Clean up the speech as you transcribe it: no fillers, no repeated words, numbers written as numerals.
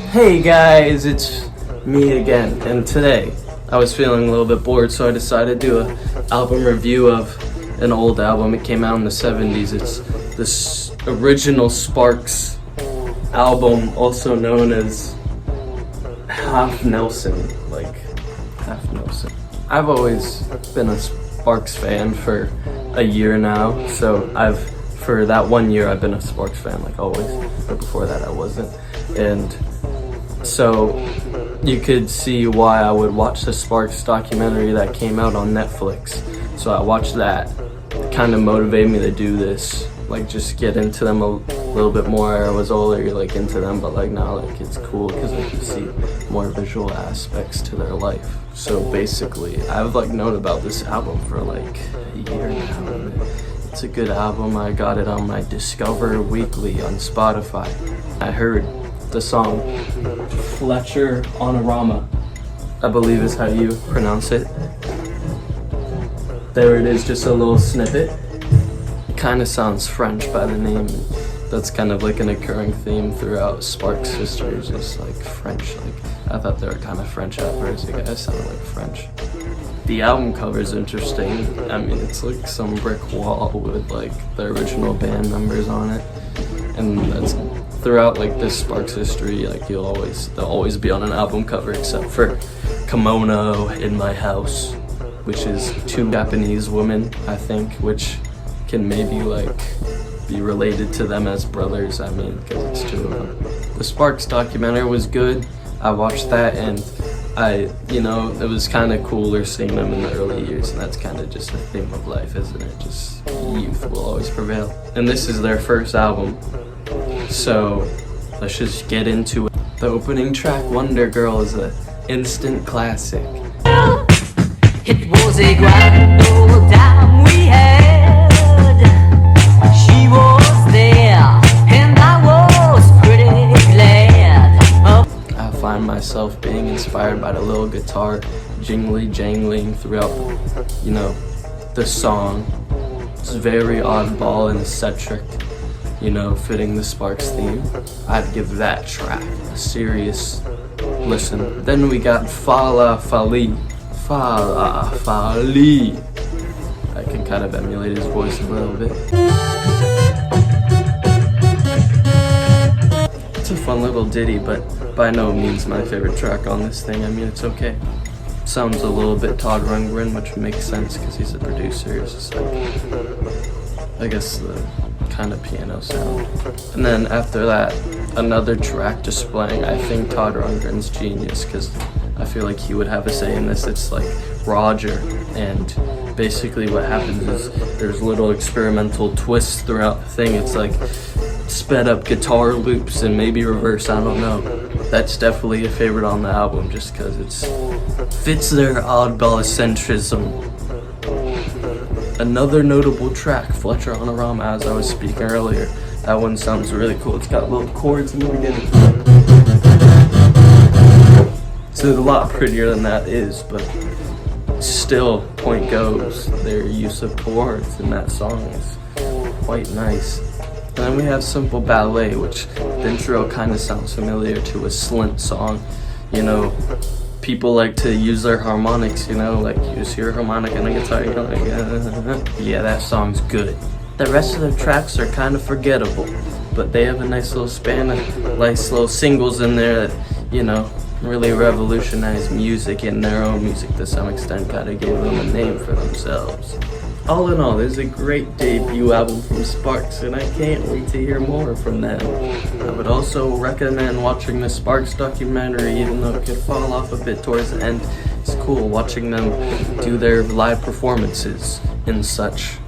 Hey guys, it's me again, and today I was feeling a little bit bored, so I decided to do an album review of an old album. It came out in the 70s. It's this original Sparks album, also known as Halfnelson, like Halfnelson. I've always been a Sparks fan for a year now, so for that 1 year I've been a Sparks fan, like always, but before that I wasn't. And so you could see why I would watch the Sparks documentary that came out on Netflix. So I watched that. It kind of motivated me to do this, like just get into them a little bit more. I was older, like into them, but like now, like it's cool because I can see more visual aspects to their life. So basically, I've like known about this album for like a year now. It's a good album. I got it on my Discover Weekly on Spotify. I heard the song Fletcher Onorama, I believe is how you pronounce it. There it is, just a little snippet. It kind of sounds French by the name. That's kind of like an occurring theme throughout Sparks' history, just like French. Like I thought they were kind of French at first. You guys sounded like French. The album cover is interesting. I mean, it's like some brick wall with like the original band members on it, and that's throughout like this Sparks history. Like they'll always be on an album cover, except for Kimono in My House, which is two Japanese women, I think, which can maybe like be related to them as brothers. I mean, because it's two of them. The Sparks documentary was good. I watched that, and it was kind of cooler seeing them in the early years, and that's kind of just the theme of life, isn't it? Just youth will always prevail. And this is their first album, so let's just get into it. The opening track, Wonder Girl, is an instant classic. It was a grand old time we had. She was there, and I was pretty glad. I find myself being inspired by the little guitar jangling throughout, the song. It's very oddball and eccentric, fitting the Sparks theme. I'd give that track a serious listen. Then we got Fala Fali. I can kind of emulate his voice a little bit. It's a fun little ditty, but by no means my favorite track on this thing. I mean, it's okay. Sounds a little bit Todd Rundgren, which makes sense because he's a producer. It's just like, I guess, the kind of piano sound. And then after that, another track displaying, I think, Todd Rundgren's genius, because I feel like he would have a say in this. It's like Roger, and basically what happens is there's little experimental twists throughout the thing. It's like sped up guitar loops and maybe reverse, I don't know. That's definitely a favorite on the album just because it fits their oddball eccentricism. Another notable track, Fletcher Onorama, as I was speaking earlier. That one sounds really cool. It's got little chords in the beginning. It's a lot prettier than that is, but still, point goes, their use of chords in that song is quite nice. And then we have Simple Ballet, which the intro kind of sounds familiar to a Slint song. People like to use their harmonics, like you just hear a harmonic and a guitar, you're like, yeah, that song's good. The rest of the tracks are kind of forgettable, but they have a nice little span of nice little singles in there that, really revolutionized music, and their own music to some extent kind of gave them a name for themselves. All in all, this is a great debut album from Sparks, and I can't wait to hear more from them. I would also recommend watching the Sparks documentary, even though it could fall off a bit towards the end. It's cool watching them do their live performances and such.